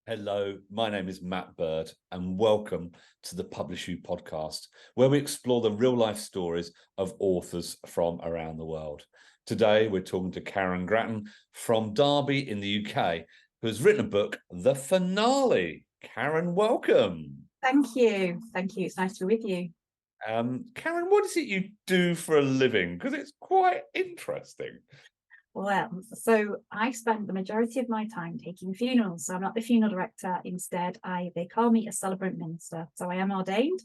Hello, my name is Matt Bird, and welcome to the PublishU podcast, where we explore the real-life stories of authors from around the world. Today, we're talking to Karen Gratton from Derby in the UK, who has written a book, The Finale. Karen, welcome. Thank you. Thank you. It's nice to be with you. Karen, what is it you do for a living? Because it's quite interesting. Well, so I spent the majority of my time taking funerals. So I'm not the funeral director. Instead, they call me a celebrant minister. So I am ordained.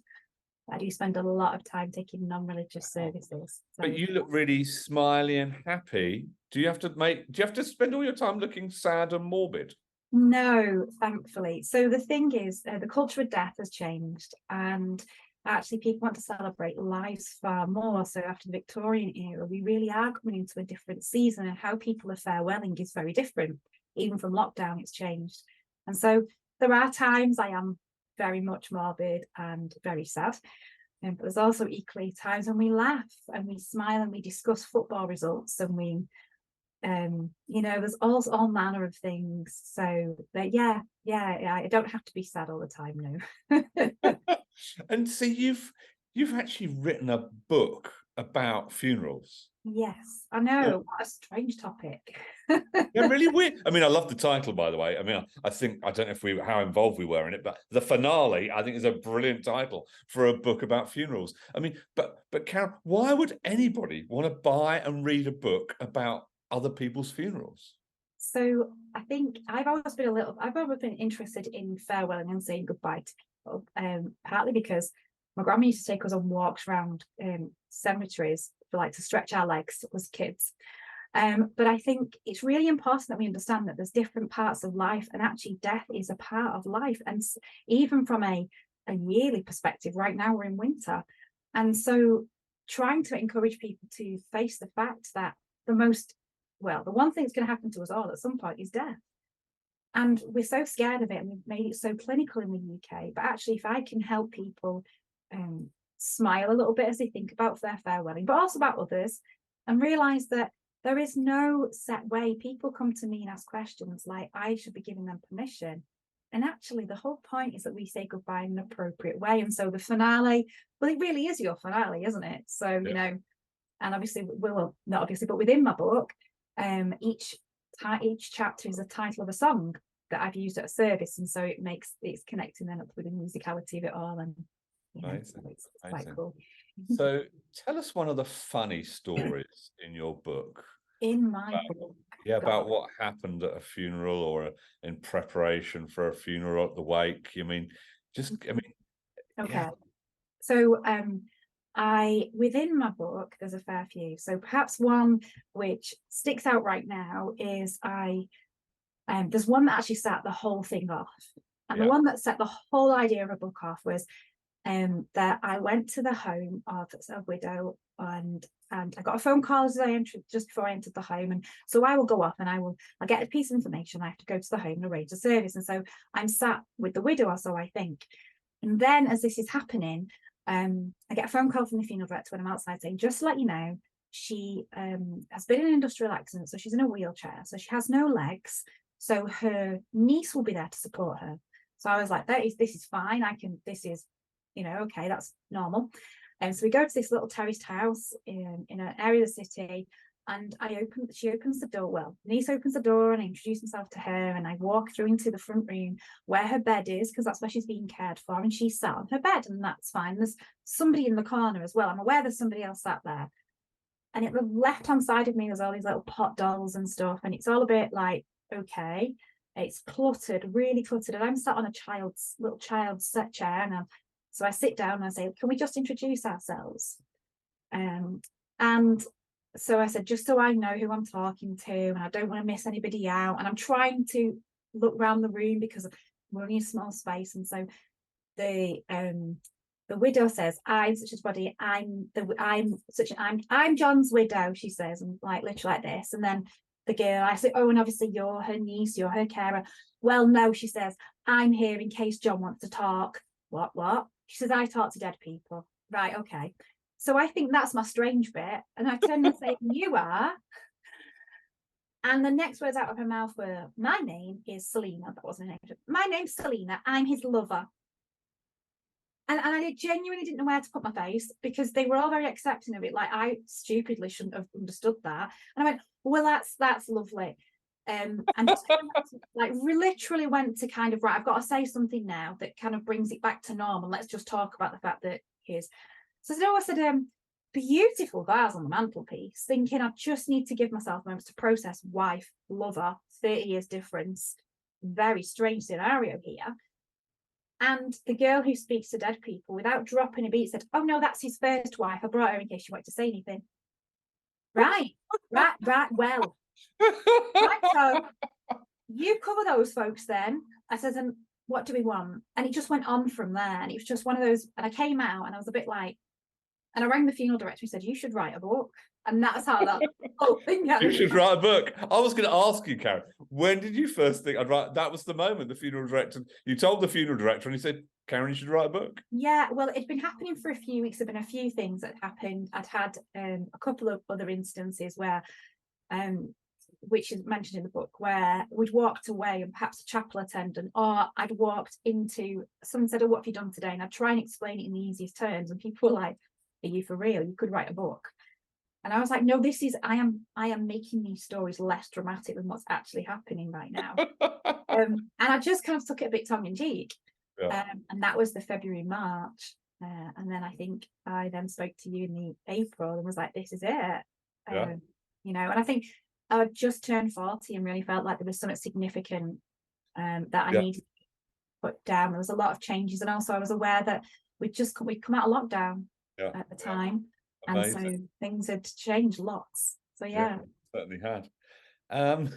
I do spend a lot of time taking non-religious services. So, but you look really smiley and happy. Do you have to spend all your time looking sad and morbid? no, thankfully. So the thing is, the culture of death has changed, and actually people want to celebrate lives far more. So after the Victorian era, we really are coming into a different season, and how people are farewelling is very different. Even from lockdown, it's changed. And so there are times I am very much morbid and very sad. But there's also equally times when we laugh and we smile and we discuss football results, and we there's all manner of things. So that I don't have to be sad all the time, no. And so you've actually written a book about funerals. Yes, I know. What a strange topic. Yeah, really weird. I mean, I love the title, by the way. I mean, I think, I don't know how involved we were in it, but The Finale, I think, is a brilliant title for a book about funerals. I mean, but Karen, why would anybody want to buy and read a book about other people's funerals? So I think I've always been interested in farewelling and saying goodbye to people. Partly because my grandma used to take us on walks around cemeteries to stretch our legs as kids. But I think it's really important that we understand that there's different parts of life, and actually death is a part of life. And even from a yearly perspective, right now we're in winter. And so trying to encourage people to face the fact that the one thing that's going to happen to us all at some point is death. And we're so scared of it, and we've made it so clinical in the UK. But actually, if I can help people smile a little bit as they think about their farewelling, but also about others, and realise that there is no set way. People come to me and ask questions like I should be giving them permission. And actually, the whole point is that we say goodbye in an appropriate way. And so the finale, well, it really is your finale, isn't it? So, Yeah. And obviously, well, not obviously, but within my book, each chapter is a title of a song that I've used at a service. And so it's connecting then up with the musicality of it all. And so it's quite cool. So tell us one of the funny stories in your book. In my book. About what happened at a funeral or in preparation for a funeral at the wake. Okay. Yeah. So within my book, there's a fair few. So perhaps one which sticks out right now is there's one that actually set the whole thing off. And the one that set the whole idea of a book off was that I went to the home of a widow, and I got a phone call just before I entered the home. And so I will go off and I'll get a piece of information. I have to go to the home and arrange a service. And so I'm sat with the widow, or so I think. And then as this is happening, I get a phone call from the funeral director when I'm outside saying, just to let you know, she has been in an industrial accident, so she's in a wheelchair, so she has no legs, so her niece will be there to support her. So I was like, this is fine, this is okay, that's normal. And so we go to this little terraced house in an area of the city, and she opens the door. Well, niece opens the door, and I introduce myself to her, and I walk through into the front room where her bed is, because that's where she's being cared for, and she's sat on her bed, and that's fine. There's somebody in the corner as well. I'm aware there's somebody else sat there. And at the left-hand side of me, there's all these little pot dolls and stuff, and it's all a bit like, okay, it's cluttered, really cluttered, and I'm sat on a little child's set chair, and so I sit down and I say, can we just introduce ourselves? And so I said, just so I know who I'm talking to, and I don't want to miss anybody out. And I'm trying to look around the room because we're only in a small space. And so the widow says, I'm such a body, I'm John's widow, she says, and literally like this. And then the girl, I say, oh, and obviously you're her niece, you're her carer. Well, no, she says, I'm here in case John wants to talk. What? She says, I talk to dead people. Right, okay. So I think that's my strange bit. And I turn and say, you are? And the next words out of her mouth were, my name is Selena. That wasn't her name. My name's Selena. I'm his lover. And I genuinely didn't know where to put my face, because they were all very accepting of it. Like, I stupidly shouldn't have understood that. And I went, well, that's lovely. And just like literally went to kind of, right, I've got to say something now that kind of brings it back to normal. Let's just talk about the fact that here's. So I said, beautiful vase on the mantelpiece, thinking I just need to give myself moments to process wife, lover, 30 years difference. Very strange scenario here. And the girl who speaks to dead people, without dropping a beat, said, oh no, that's his first wife. I brought her in case you wanted to say anything. Right, well. Right, so you cover those folks then. I said, and what do we want? And it just went on from there. And it was just one of those, and I came out and I was a bit like, and I rang the funeral director and said, you should write a book. And that's how that whole thing happened. You should write a book. I was going to ask you, Karen, when did you first think I'd write? That was the moment the funeral director, you told the funeral director and he said, Karen, you should write a book. Yeah, well, it'd been happening for a few weeks. There'd been a few things that happened. I'd had a couple of other instances where, which is mentioned in the book, where we'd walked away and perhaps a chapel attendant, or I'd walked into, someone said, oh, what have you done today? And I'd try and explain it in the easiest terms. And people were like, are you for real? You could write a book. And I was like, no, this is, I am making these stories less dramatic than what's actually happening right now. And I just kind of took it a bit tongue in cheek. Yeah. And that was the February, March. And then I think I then spoke to you in the April and was like, this is it. Yeah. You know, and I think I just turned 40 and really felt like there was something significant that I needed to put down. There was a lot of changes. And also I was aware that we'd come out of lockdown at the time. Amazing. And so things had changed lots. So yeah, certainly had. And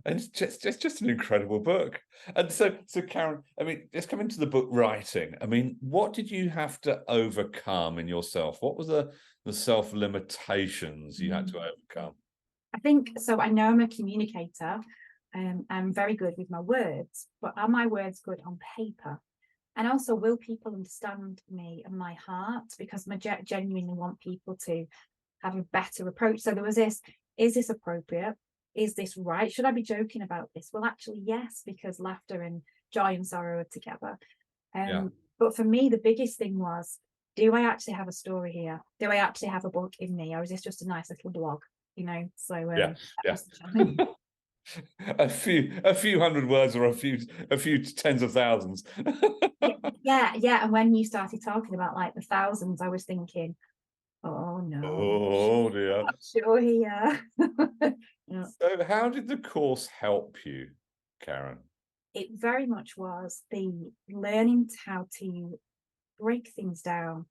it's just an incredible book. And so Karen, I mean, let's come into the book writing. I mean, what did you have to overcome in yourself? What were the self limitations you had to overcome? I think so. I know I'm a communicator. I'm very good with my words, but are my words good on paper? And also, will people understand me and my heart? Because I genuinely want people to have a better approach. So there was this, is this appropriate? Is this right? Should I be joking about this? Well, actually, yes, because laughter and joy and sorrow are together. But for me, the biggest thing was, do I actually have a story here? Do I actually have a book in me? Or is this just a nice little blog? You know, so a few hundred words or a few tens of thousands. yeah. And when you started talking about like the thousands, I was thinking, oh no, oh dear, sure here. Yeah. So how did the course help you, Karen? It very much was the learning how to break things down.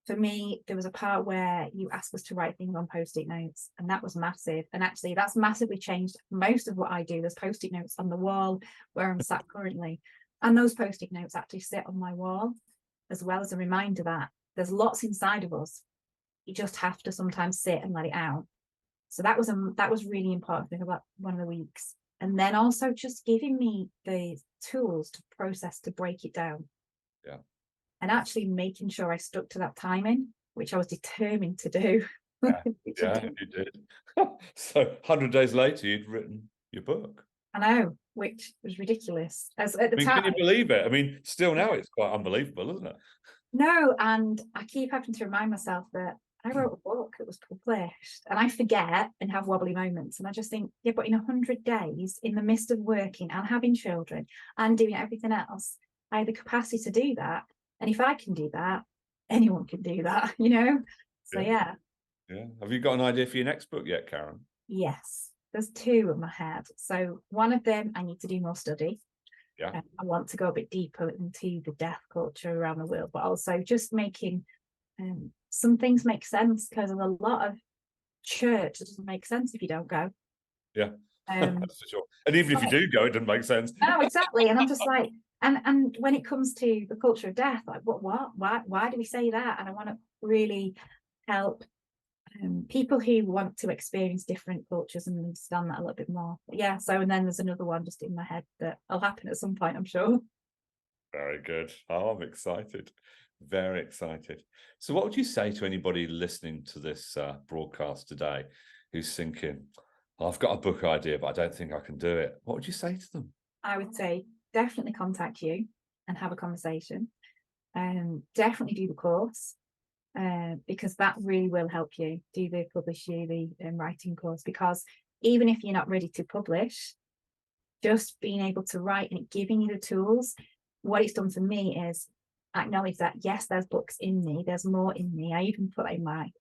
For me, there was a part where you asked us to write things on post-it notes, and that was massive. And actually, that's massively changed most of what I do. There's post-it notes on the wall where I'm sat currently. And those post-it notes actually sit on my wall, as well as a reminder that there's lots inside of us. You just have to sometimes sit and let it out. So that was really important thing about one of the weeks. And then also just giving me the tools to process, to break it down. Yeah. And actually making sure I stuck to that timing, which I was determined to do. Yeah, you did. So 100 days later, you'd written your book. I know, which was ridiculous. As at the time, can you believe it? I mean, still now it's quite unbelievable, isn't it? No, and I keep having to remind myself that I wrote a book that was published, and I forget and have wobbly moments. And I just think, yeah, but in 100 days, in the midst of working and having children and doing everything else, I had the capacity to do that. And if I can do that, anyone can do that, you know? So yeah. Have you got an idea for your next book yet, Karen? Yes, there's two in my head. So one of them, I need to do more study. Yeah. I want to go a bit deeper into the death culture around the world, but also just making some things make sense, because there's a lot of church that doesn't make sense if you don't go. Yeah, that's for sure. And even if you do go, it doesn't make sense. No, exactly. And I'm just like, and when it comes to the culture of death, like why do we say that? And I want to really help people who want to experience different cultures and understand that a little bit more. But yeah, so and then there's another one just in my head that will happen at some point, I'm sure. Very good. Oh, I'm excited. Very excited. So what would you say to anybody listening to this broadcast today who's thinking, I've got a book idea, but I don't think I can do it. What would you say to them? I would say definitely contact you and have a conversation. Definitely do the course, because that really will help you. Do the PublishU, the writing course, because even if you're not ready to publish, just being able to write and giving you the tools, what it's done for me is acknowledge that, yes, there's books in me, there's more in me. I even put in my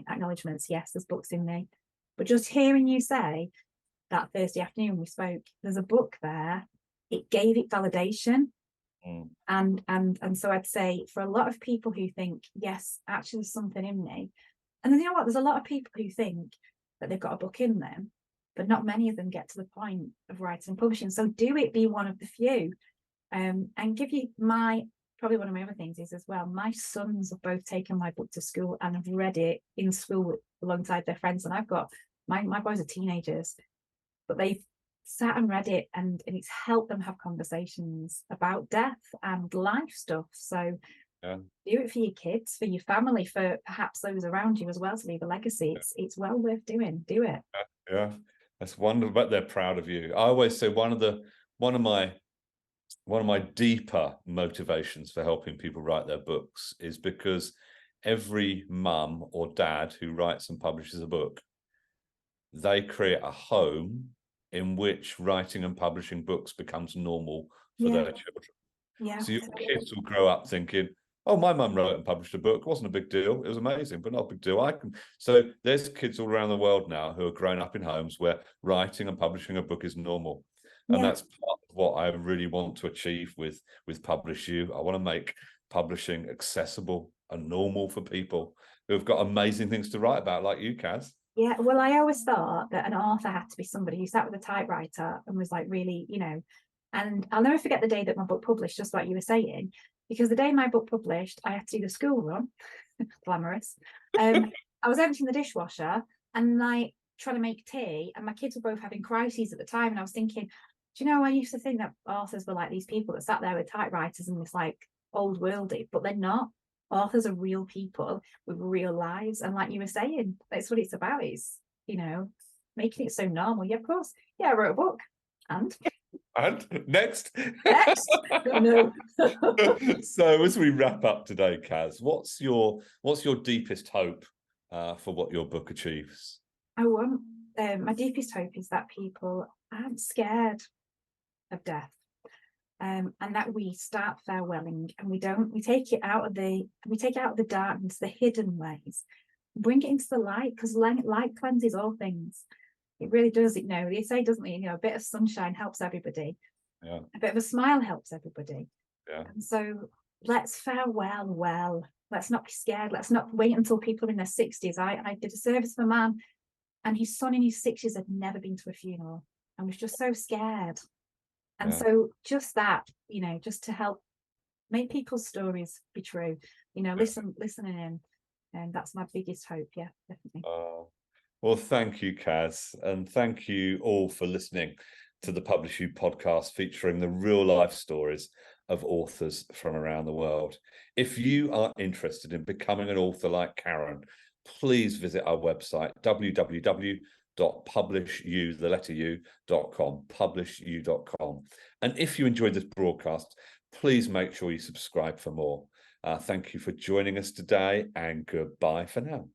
acknowledgements, yes, there's books in me. But just hearing you say that Thursday afternoon we spoke, there's a book there, it gave it validation. And so I'd say for a lot of people who think, yes, actually there's something in me, and then you know what, there's a lot of people who think that they've got a book in them, but not many of them get to the point of writing and publishing. So do it, be one of the few. And give you probably one of my other things is as well, my sons have both taken my book to school and have read it in school alongside their friends. And I've got my boys are teenagers, but they've sat and read it, and it's helped them have conversations about death and life stuff. So do it for your kids, for your family, for perhaps those around you as well, to leave a legacy. It's well worth doing. Do it. Yeah, that's wonderful. But they're proud of you. I always say one of my deeper motivations for helping people write their books is because every mum or dad who writes and publishes a book, they create a home in which writing and publishing books becomes normal for their children. Yeah. So your kids will grow up thinking, oh, my mum wrote and published a book. It wasn't a big deal. It was amazing, but not a big deal. So there's kids all around the world now who are growing up in homes where writing and publishing a book is normal. And that's part of what I really want to achieve with PublishU. I want to make publishing accessible and normal for people who've got amazing things to write about, like you, Kaz. Yeah, well, I always thought that an author had to be somebody who sat with a typewriter and was like really, and I'll never forget the day that my book published, just like you were saying, because the day my book published, I had to do the school run, glamorous. I was emptying the dishwasher and like trying to make tea, and my kids were both having crises at the time. And I was thinking, do you know, I used to think that authors were like these people that sat there with typewriters and this like old worldy, but they're not. Authors are real people with real lives, and like you were saying, that's what it's about, is making it so normal. Yeah, of course. Yeah, I wrote a book. And next. No. So as we wrap up today, Kaz, what's your deepest hope for what your book achieves? My deepest hope is that people aren't scared of death. And that we start farewelling, and we take it out of the darkness, the hidden ways, bring it into the light, because light cleanses all things. It really does. They say, doesn't it? A bit of sunshine helps everybody. Yeah. A bit of a smile helps everybody. Yeah. And so let's farewell well. Let's not be scared. Let's not wait until people are in their 60s. I did a service for a man, and his son in his 60s had never been to a funeral and was just so scared. And so just that, just to help make people's stories be true, listening in. And that's my biggest hope. Yeah, definitely. Well, thank you, Kaz. And thank you all for listening to the PublishU podcast, featuring the real life stories of authors from around the world. If you are interested in becoming an author like Karen, please visit our website, www.publishu.com, publishu.com. And if you enjoyed this broadcast, please make sure you subscribe for more. Thank you for joining us today, and goodbye for now.